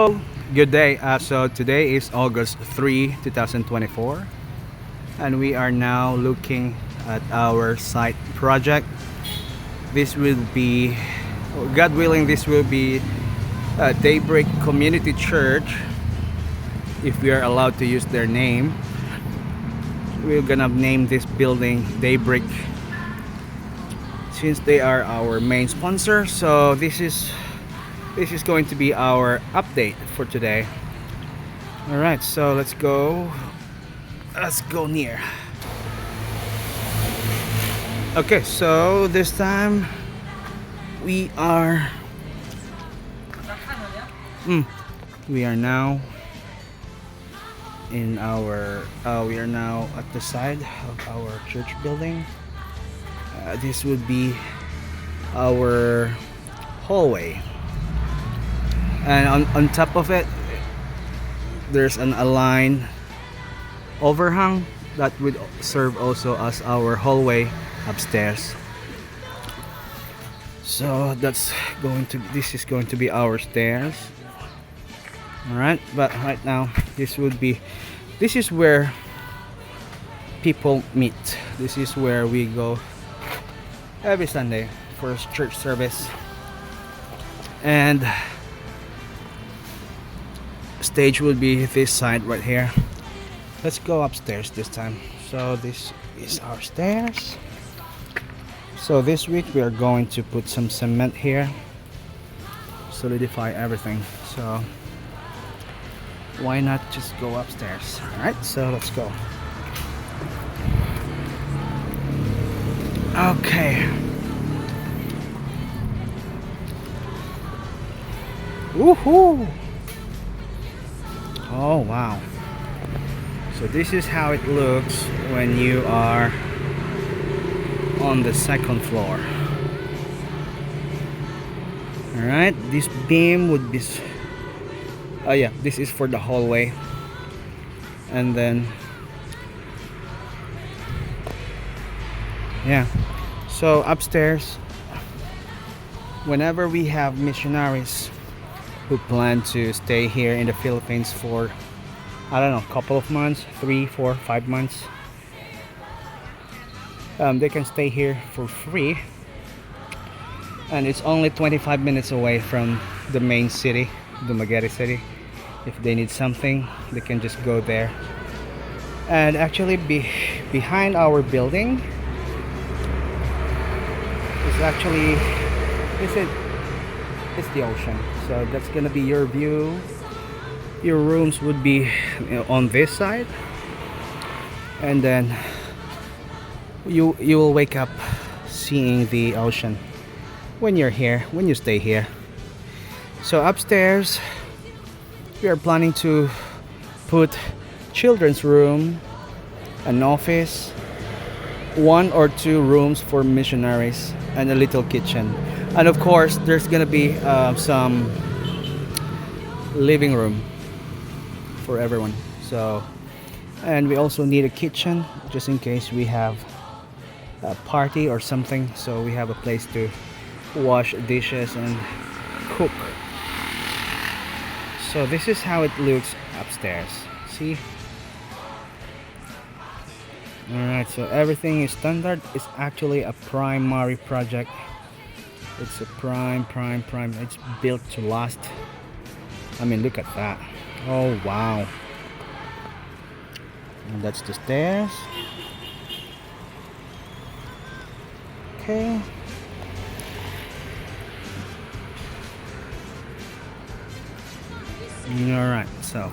Good day. So today is August 3, 2024, and we are now looking at our site project. This will be, God willing, this will be Daybreak Community Church, if we are allowed to use their name. We're gonna name this building Daybreak since they are our main sponsor. So this is going to be our update for today. All right, so let's go near. Okay, so this time we are we are now in our we are now at the side of our church building. This would be our hallway, and on top of it there's an aligned overhang that would serve also as our hallway upstairs. So this is going to be our stairs. All right, but right now this is where people meet. This is where we go every Sunday for church service, and stage will be this side right here. Let's go upstairs this time. So this is our stairs. So this week we are going to put some cement here, solidify everything. So why not just go upstairs? All right, so let's go. Okay. Woohoo! Oh wow. So this is how it looks when you are on the second floor. All right, this beam would be this is for the hallway, and then so upstairs, whenever we have missionaries who plan to stay here in the Philippines for, I don't know, a couple of months, 3, 4, 5 months, they can stay here for free, and it's only 25 minutes away from the main city, Dumaguete City. If they need something, they can just go there. And actually behind our building is actually it's the ocean. So that's gonna be your view. Your rooms would be on this side, and then you will wake up seeing the ocean when you're here, when you stay here. So upstairs we are planning to put children's room, an office, 1 or 2 rooms for missionaries, and a little kitchen. And of course there's gonna be some living room for everyone. So, and we also need a kitchen just in case we have a party or something, so we have a place to wash dishes and cook. So this is how it looks upstairs. See? Alright, so everything is standard. It's actually a primary project. It's a prime. It's built to last. I mean, look at that. Oh wow. And that's the stairs. Okay. Alright, so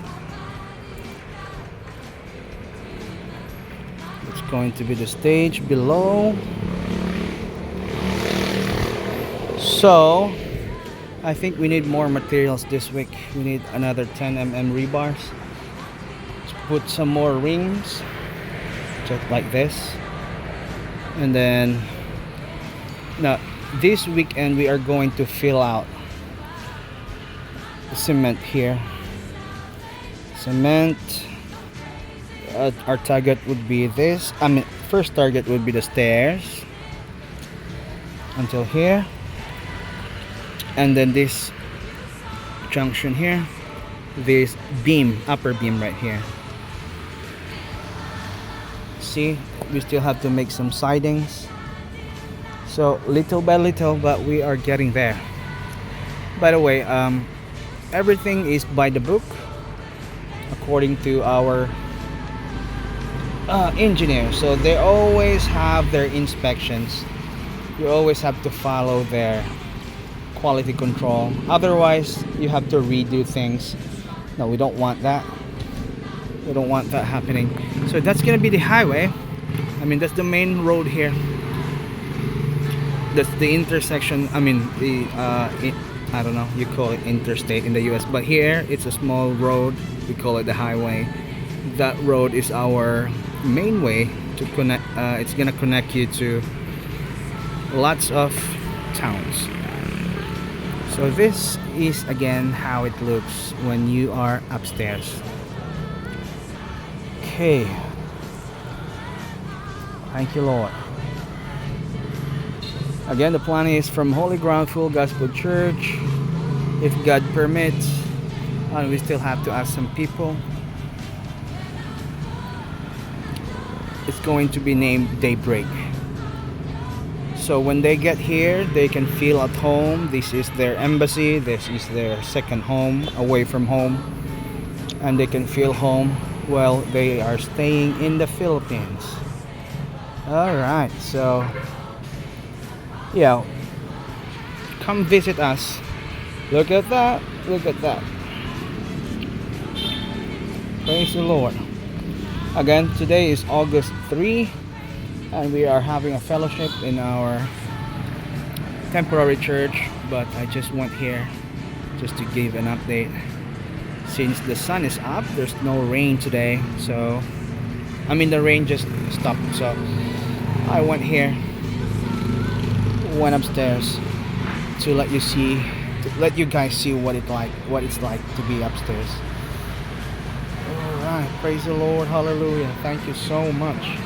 it's going to be the stage below. So I think we need more materials this week. We need another 10 mm rebars. Let's put some more rings just like this, and then now this weekend we are going to fill out the cement here. Cement, our target would be this. First target would be the stairs until here, and then this junction here, this beam, upper beam right here. See, we still have to make some sidings. So little by little, but we are getting there. By the way, everything is by the book according to our engineer. So they always have their inspections. You always have to follow their quality control. Otherwise, you have to redo things. No, we don't want that. We don't want that happening. So that's gonna be the highway. I mean, that's the main road here. That's the intersection. I mean, the I don't know, you call it interstate in the US, but here it's a small road. We call it the highway. That road is our main way to connect. It's gonna connect you to lots of towns. So this is again how it looks when you are upstairs. Okay. Thank you, Lord. Again, the plan is from Holy Ground Full Gospel Church, if God permits, and we still have to ask some people. It's going to be named Daybreak. So when they get here, they can feel at home. This is their embassy. This is their second home, away from home. And they can feel home while they are staying in the Philippines. Alright, so yeah, come visit us. Look at that. Look at that. Praise the Lord. Again, today is August 3, and we are having a fellowship in our temporary church, but I just went here just to give an update. Since the sun is up, there's no rain today, so I mean the rain just stopped, so I went here, went upstairs to let you guys see what it's like to be upstairs. All right, praise the Lord, hallelujah. Thank you so much.